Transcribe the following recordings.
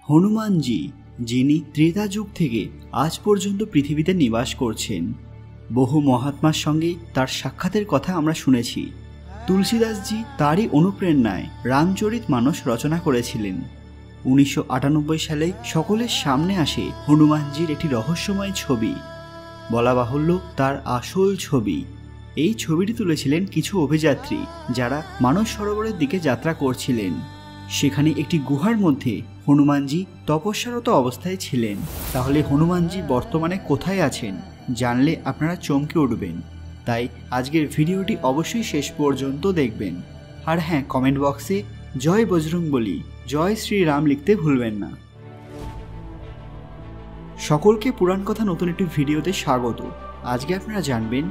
হনুমানজি, যিনি ত্রেতা যুগ থেকে আজ পর্যন্ত পৃথিবীতে নিবাস করছেন। বহু মহাত্মার সঙ্গে তার সাক্ষাতের কথা আমরা শুনেছি। তুলসীদাসজি তারই অনুপ্রেরণায় রামচরিতমানস রচনা করেছিলেন। 1998 সালে সকলের সামনে আসে হনুমানজির একটি রহস্যময় ছবি, বলা বাহুল্য তার আসল ছবি। এই ছবিটি তুলেছিলেন কিছু অভিযাত্রী যারা মানস সরোবরের দিকে যাত্রা করছিলেন। সেখানে একটি গুহার মধ্যে হনুমানজি তপস্যারত অবস্থায় ছিলেন। তাহলে হনুমানজি বর্তমানে কোথায় আছেন জানলে আপনারা চমকে উঠবেন। তাই আজকের ভিডিওটি অবশ্যই শেষ পর্যন্ত দেখবেন। আর হ্যাঁ, কমেন্ট বক্সে জয় বজরংবলী, জয় শ্রীরাম লিখতে ভুলবেন না। সকলকে পুরাণ কথা নতুন একটি ভিডিওতে স্বাগত। আজকে আপনারা জানবেন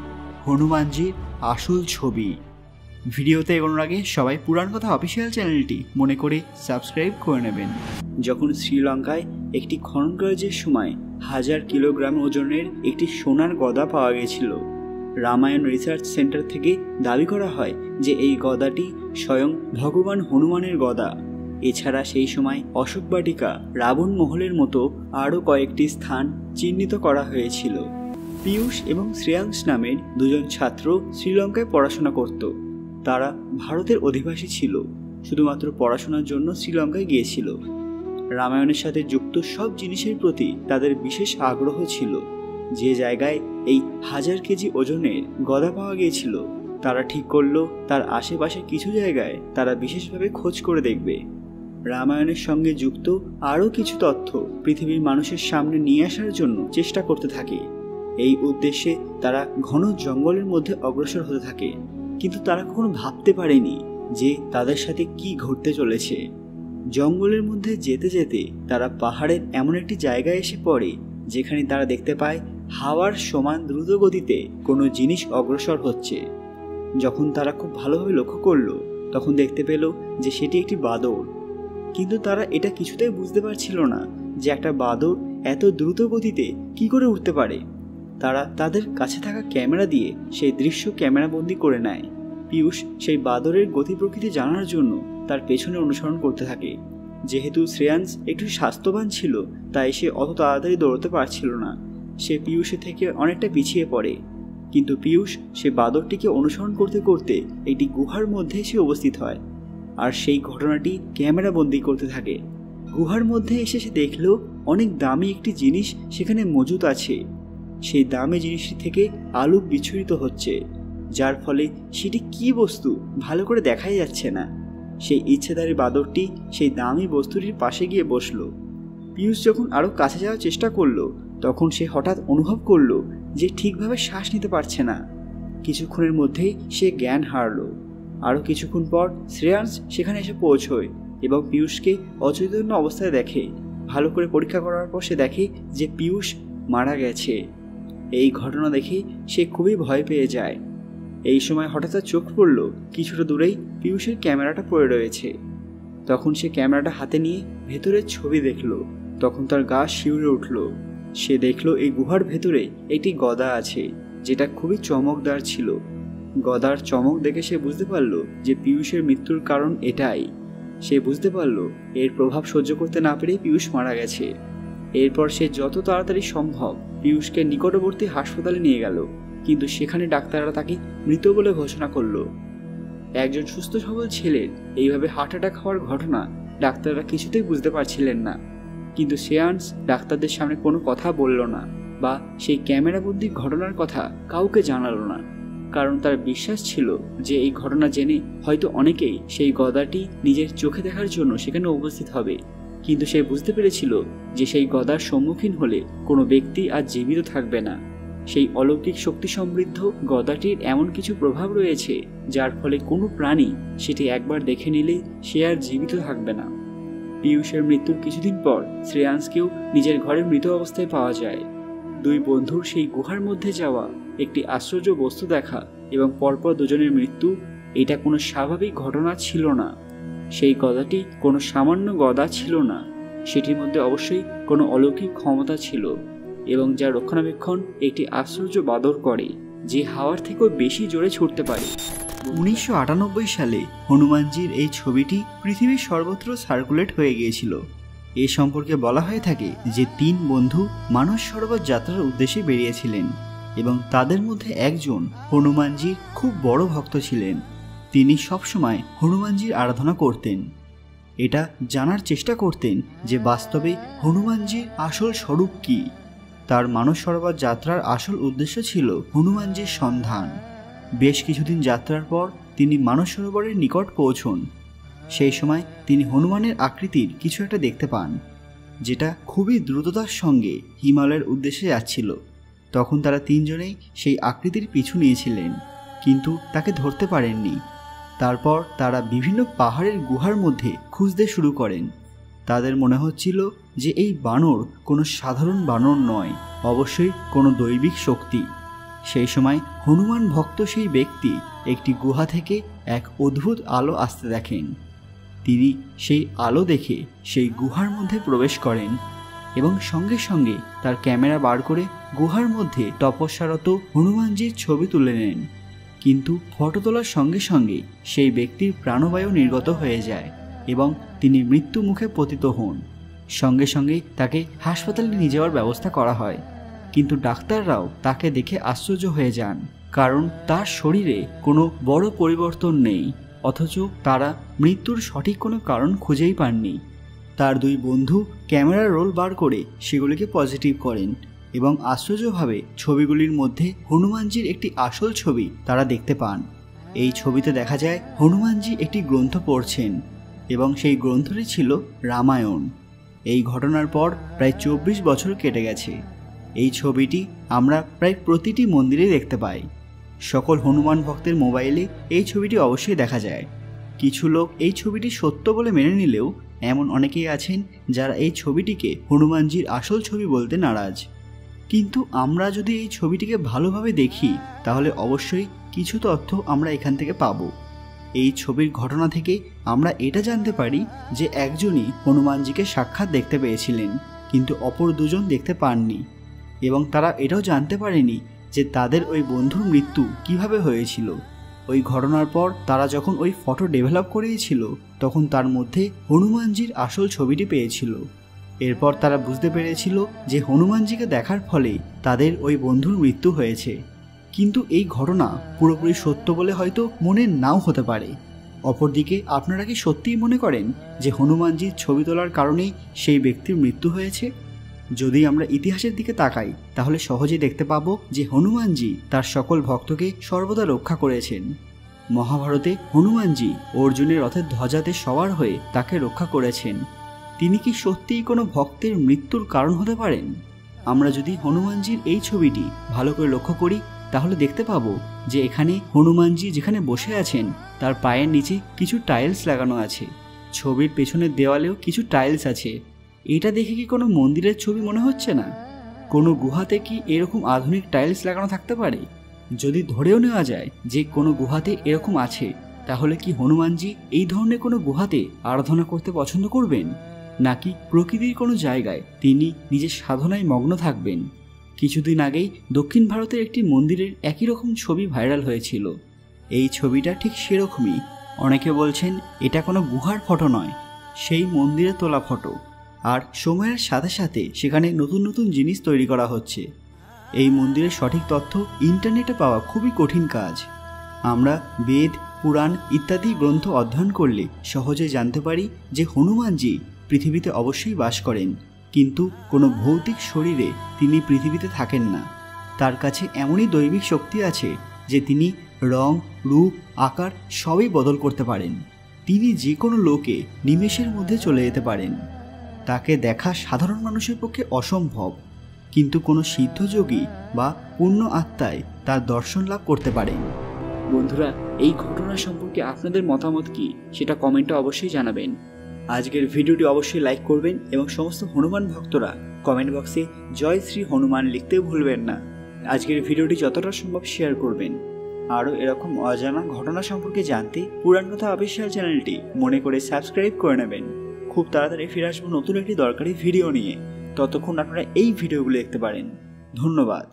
হনুমানজির আসল ছবি। ভিডিওতে এগোনোর আগে সবাই পুরাণ কথা অফিসিয়াল চ্যানেলটি মনে করে সাবস্ক্রাইব করে নেবেন। যখন শ্রীলঙ্কায় একটি খনন কার্যের সময় 1000 কিলোগ্রাম ওজনের একটি সোনার গদা পাওয়া গিয়েছিল। রামায়ণ রিসার্চ সেন্টার থেকে দাবি করা হয় যে এই গদাটি স্বয়ং ভগবান হনুমানের গদা। এছাড়া সেই সময় অশোক বাটিকা, রাবণ মহলের মতো আরও কয়েকটি স্থান চিহ্নিত করা হয়েছিল। পীয়ূষ এবং শ্রেয়াংশ নামের দুজন ছাত্র শ্রীলঙ্কায় পড়াশোনা করত। তারা ভারতের অধিবাসী ছিল, শুধুমাত্র পড়াশোনার জন্য শ্রীলঙ্কায় গিয়েছিল। রামায়ণের সাথে যুক্ত সব জিনিসের প্রতি তাদের বিশেষ আগ্রহ ছিল। যে জায়গায় এই 1000 কেজি ওজনের গদা পাওয়া গিয়েছিল, তারা ঠিক করলো তার আশেপাশে কিছু জায়গায় তারা বিশেষভাবে খোঁজ করে দেখবে। রামায়ণের সঙ্গে যুক্ত আরও কিছু তথ্য পৃথিবীর মানুষের সামনে নিয়ে আসার জন্য চেষ্টা করতে থাকে। এই উদ্দেশ্যে তারা ঘন জঙ্গলের মধ্যে অগ্রসর হতে থাকে, কিন্তু তারা কখনো ভাবতে পারেনি যে তাদের সাথে কি ঘটতে চলেছে। জঙ্গলের মধ্যে যেতে যেতে তারা পাহাড়ের এমন একটি জায়গায় এসে পড়ে যেখানে তারা দেখতে পায় হাওয়ার সমান দ্রুত গতিতে কোনো জিনিস অগ্রসর হচ্ছে। যখন তারা খুব ভালোভাবে লক্ষ্য করলো, তখন দেখতে পেল যে সেটি একটি বাদর। কিন্তু তারা এটা কিছুতেই বুঝতে পারছিল না যে একটা বাদর এত দ্রুত গতিতে কি করে উঠতে পারে। তারা তাদের কাছে থাকা ক্যামেরা দিয়ে সেই দৃশ্য ক্যামেরাবন্দি করে নেয়। পীয়ূষ সেই বাদরের গতি প্রকৃতি জানার জন্য তার পেছনে অনুসরণ করতে থাকে। যেহেতু শ্রেয়াংশ একটু স্বাস্থ্যবান ছিল, তাই সে অত তাড়াতাড়ি দৌড়তে পারছিল না। সে পীয়ূষের থেকে অনেকটা পিছিয়ে পড়ে। কিন্তু পীয়ূষ সে বাদরটিকে অনুসরণ করতে করতে একটি গুহার মধ্যে এসে উপস্থিত হয়, আর সেই ঘটনাটি ক্যামেরাবন্দি করতে থাকে। গুহার মধ্যে এসে সে দেখল অনেক দামি একটি জিনিস সেখানে মজুদ আছে। সেই দামি জিনিসটি থেকে আলো বিচ্ছুরিত হচ্ছে, যার ফলে সেটি কি বস্তু ভালো করে দেখাই যাচ্ছে না। সেই ইচ্ছেধারী বাদরটি সেই দামি বস্তুটির পাশে গিয়ে বসল। পীয়ূষ যখন আরও কাছে যাওয়ার চেষ্টা করলো, তখন সে হঠাৎ অনুভব করলো যে ঠিকভাবে শ্বাস নিতে পারছে না। কিছুক্ষণের মধ্যেই সে জ্ঞান হারালো। আরও কিছুক্ষণ পর শ্রেয়াংশ সেখানে এসে পৌঁছয় এবং পীয়ূষকে অচৈতন্য অবস্থায় দেখে। ভালো করে পরীক্ষা করার পর সে দেখে যে পীয়ূষ মারা গেছে। এই ঘটনা দেখে সে খুবই ভয় পেয়ে যায়। এই সময় হঠাৎ তার চোখ পড়ল কিছুটা দূরেই পীয়ূষের ক্যামেরাটা পড়ে রয়েছে। তখন সে ক্যামেরাটা হাতে নিয়ে ভেতরের ছবি দেখল। তখন তার গা শিউরে উঠল। সে দেখল এই গুহার ভেতরে একটি গদা আছে, যেটা খুবই চমকদার ছিল। গদার চমক দেখে সে বুঝতে পারল যে পীয়ূষের মৃত্যুর কারণ এটাই। সে বুঝতে পারল এর প্রভাব সহ্য করতে না পেরে পীয়ূষ মারা গেছে। এরপর সে যত তাড়াতাড়ি সম্ভব পীয়ূষকে নিকটবর্তী হাসপাতালে নিয়ে গেল, কিন্তু সেখানে ডাক্তাররা তাকে মৃত বলে ঘোষণা করলো। একজন সুস্থ সবল ছেলের এইভাবে হার্ট অ্যাটাক হওয়ার ঘটনা ডাক্তাররা কিছুতেই বুঝতে পারছিলেন না। কিন্তু শ্রেয়াংশ ডাক্তারদের সামনে কোনো কথা বলল না, বা সেই ক্যামেরাবন্দি ঘটনার কথা কাউকে জানালো না, কারণ তার বিশ্বাস ছিল যে এই ঘটনা জেনে হয়তো অনেকেই সেই গদাটি নিজের চোখে দেখার জন্য সেখানে উপস্থিত হবে। কিন্তু সে বুঝতে পেরেছিল যে সেই গদার সম্মুখীন হলে কোনো ব্যক্তি আর জীবিত থাকবে না। সেই অলৌকিক শক্তি সমৃদ্ধ গদাটির এমন কিছু প্রভাব রয়েছে যার ফলে কোনো প্রাণী সেটি একবার দেখে নিলে সে আর জীবিত থাকবে না। পীয়ূষের মৃত্যুর কিছুদিন পর শ্রেয়াংশকেও নিজের ঘরে মৃত অবস্থায় পাওয়া যায়। দুই বন্ধুর সেই গুহার মধ্যে যাওয়া, একটি আশ্চর্য বস্তু দেখা এবং পরপর দুজনের মৃত্যু, এটা কোনো স্বাভাবিক ঘটনা ছিল না। সেই গদাটি কোনো সামান্য গদা ছিল না, সেটির মধ্যে অবশ্যই কোনো অলৌকিক ক্ষমতা ছিল, এবং যার রক্ষণাবেক্ষণ একটি আশ্চর্য বাদর করে, যে হাওয়ার থেকেও বেশি জোরে ছুটতে পারে। 1998 সালে হনুমানজির এই ছবিটি পৃথিবীর সর্বত্র সার্কুলেট হয়ে গিয়েছিল। এ সম্পর্কে বলা হয়ে থাকে যে 3 বন্ধু মানস সরোবর যাত্রার উদ্দেশ্যে বেরিয়েছিলেন এবং তাদের মধ্যে একজন হনুমানজির খুব বড় ভক্ত ছিলেন। তিনি সবসময় হনুমানজির আরাধনা করতেন। এটা জানার চেষ্টা করতেন যে বাস্তবে হনুমানজির আসল স্বরূপ কী। তার মানস সরোবর যাত্রার আসল উদ্দেশ্য ছিল হনুমানজির সন্ধান। বেশ কিছুদিন যাত্রার পর তিনি মানস সরোবরের নিকট পৌঁছন। সেই সময় তিনি হনুমানের আকৃতির কিছু একটা দেখতে পান, যেটা খুবই দ্রুততার সঙ্গে হিমালয়ের উদ্দেশ্যে যাচ্ছিল। তখন তারা 3 জনেই সেই আকৃতির পিছু নিয়েছিলেন, কিন্তু তাকে ধরতে পারেননি। তারপর তারা বিভিন্ন পাহাড়ের গুহার মধ্যে খুঁজতে শুরু করেন। তাদের মনে হচ্ছিল যে এই বানর কোনো সাধারণ বানর নয়, অবশ্যই কোনো দৈবিক শক্তি। সেই সময় হনুমান ভক্ত সেই ব্যক্তি একটি গুহা থেকে এক অদ্ভুত আলো আসতে দেখেন। তিনি সেই আলো দেখে সেই গুহার মধ্যে প্রবেশ করেন এবং সঙ্গে সঙ্গে তার ক্যামেরা বার করে গুহার মধ্যে তপস্যারত হনুমানজির ছবি তুলে নেন। কিন্তু ফটো তোলার সঙ্গে সঙ্গে সেই ব্যক্তির প্রাণবায়ু নির্গত হয়ে যায় এবং তিনি মৃত্যু মুখে পতিত হন। সঙ্গে সঙ্গে তাকে হাসপাতালে নিয়ে যাওয়ার ব্যবস্থা করা হয়, কিন্তু ডাক্তাররাও তাকে দেখে আশ্চর্য হয়ে যান, কারণ তার শরীরে কোনো বড় পরিবর্তন নেই, অথচ তারা মৃত্যুর সঠিক কোনো কারণ খুঁজেই পাননি। তার 2 বন্ধু ক্যামেরার রোল বার করে সেগুলিকে পজিটিভ করেন এবং আশ্চর্যভাবে ছবিগুলির মধ্যে হনুমানজির একটি আসল ছবি তারা দেখতে পান। এই ছবিতে দেখা যায় হনুমানজি একটি গ্রন্থ পড়ছেন এবং সেই গ্রন্থটি ছিল রামায়ণ। এই ঘটনার পর প্রায় 24 বছর কেটে গেছে। এই ছবিটি আমরা প্রায় প্রতিটি মন্দিরে দেখতে পাই। সকল হনুমান ভক্তের মোবাইলে এই ছবিটি অবশ্যই দেখা যায়। কিছু লোক এই ছবিটি সত্য বলে মেনে নিলেও এমন অনেকেই আছেন যারা এই ছবিটিকে হনুমানজির আসল ছবি বলতে নারাজ। কিন্তু আমরা যদি এই ছবিটিকে ভালোভাবে দেখি তাহলে অবশ্যই কিছু তথ্য আমরা এখান থেকে পাব। এই ছবির ঘটনা থেকে আমরা এটা জানতে পারি যে একজনই হনুমানজিকে সাক্ষাৎ দেখতে পেয়েছিলেন, কিন্তু অপর 2 জন দেখতে পাননি, এবং তারা এটাও জানতে পারেনি যে তাদের ওই বন্ধুর মৃত্যু কিভাবে হয়েছিল। ওই ঘটনার পর তারা যখন ওই ফটো ডেভেলপ করেছিল তখন তার মধ্যে হনুমানজির আসল ছবিটি পেয়েছিল। এরপর তারা বুঝতে পেরেছিল যে হনুমানজিকে দেখার ফলে তাদের ওই বন্ধুর মৃত্যু হয়েছে। কিন্তু এই ঘটনা পুরোপুরি সত্য বলে হয়তো মনে নাও হতে পারে। অপরদিকে আপনারা কি সত্যিই মনে করেন যে হনুমানজির ছবি তোলার কারণেই সেই ব্যক্তির মৃত্যু হয়েছে? যদি আমরা ইতিহাসের দিকে তাকাই তাহলে সহজেই দেখতে পাবো যে হনুমানজি তার সকল ভক্তকে সর্বদা রক্ষা করেছেন। মহাভারতে হনুমানজি অর্জুনের রথের ধ্বজাতে সওয়ার হয়ে তাকে রক্ষা করেছেন। তিনি কি সত্যিই কোনো ভক্তের মৃত্যুর কারণ হতে পারেন? আমরা যদি হনুমানজির এই ছবিটি ভালো করে লক্ষ্য করি তাহলে দেখতে পাবো যে এখানে হনুমানজি যেখানে বসে আছেন তার পায়ের নিচে কিছু টাইলস লাগানো আছে। ছবির পেছনের দেওয়ালেও কিছু টাইলস আছে। এটা দেখে কি কোনো মন্দিরের ছবি মনে হচ্ছে না? কোনো গুহাতে কি এরকম আধুনিক টাইলস লাগানো থাকতে পারে? যদি ধরেও নেওয়া যায় যে কোনো গুহাতে এরকম আছে, তাহলে কি হনুমানজি এই ধরনের কোনো গুহাতে আরাধনা করতে পছন্দ করবেন, নাকি প্রকৃতির কোনো জায়গায় তিনি নিজের সাধনায় মগ্ন থাকবেন? কিছুদিন আগেই দক্ষিণ ভারতের একটি মন্দিরের একই রকম ছবি ভাইরাল হয়েছিল। এই ছবিটা ঠিক সেরকমই। অনেকে বলছেন এটা কোনো গুহার ফটো নয়, সেই মন্দিরে তোলা ফটো। আর সময়ের সাথে সাথে সেখানে নতুন নতুন জিনিস তৈরি করা হচ্ছে। এই মন্দিরের সঠিক তথ্য ইন্টারনেটে পাওয়া খুবই কঠিন কাজ। আমরা বেদ, পুরাণ ইত্যাদি গ্রন্থ অধ্যয়ন করলে সহজে জানতে পারি যে হনুমানজি পৃথিবীতে অবশ্যই বাস করেন, কিন্তু কোনো ভৌতিক শরীরে তিনি পৃথিবীতে থাকেন না। তার কাছে এমনই দৈবিক শক্তি আছে যে তিনি রং, রূপ, আকার সবই বদল করতে পারেন। তিনি যে কোনো লোকে নিমেষের মধ্যে চলে যেতে পারেন। তাকে দেখা সাধারণ মানুষের পক্ষে অসম্ভব, কিন্তু কোনো সিদ্ধযোগী বা পূর্ণ আত্মায় তার দর্শন লাভ করতে পারেন। বন্ধুরা, এই ঘটনা সম্পর্কে আপনাদের মতামত কি সেটা কমেন্টে অবশ্যই জানাবেন। আজকের ভিডিওটি অবশ্যই লাইক করবেন এবং সমস্ত হনুমান ভক্তরা কমেন্ট বক্সে জয় শ্রী হনুমান লিখতেও ভুলবেন না। আজকের ভিডিওটি যতটা সম্ভব শেয়ার করবেন। আরও এরকম অজানা ঘটনা সম্পর্কে জানতে পুরাণ কথা অফিসিয়াল চ্যানেলটি মনে করে সাবস্ক্রাইব করে নেবেন। খুব তাড়াতাড়ি ফিরে আসবো নতুন একটি দরকারি ভিডিও নিয়ে। ততক্ষণ আপনারা এই ভিডিওগুলো দেখতে পারেন। ধন্যবাদ।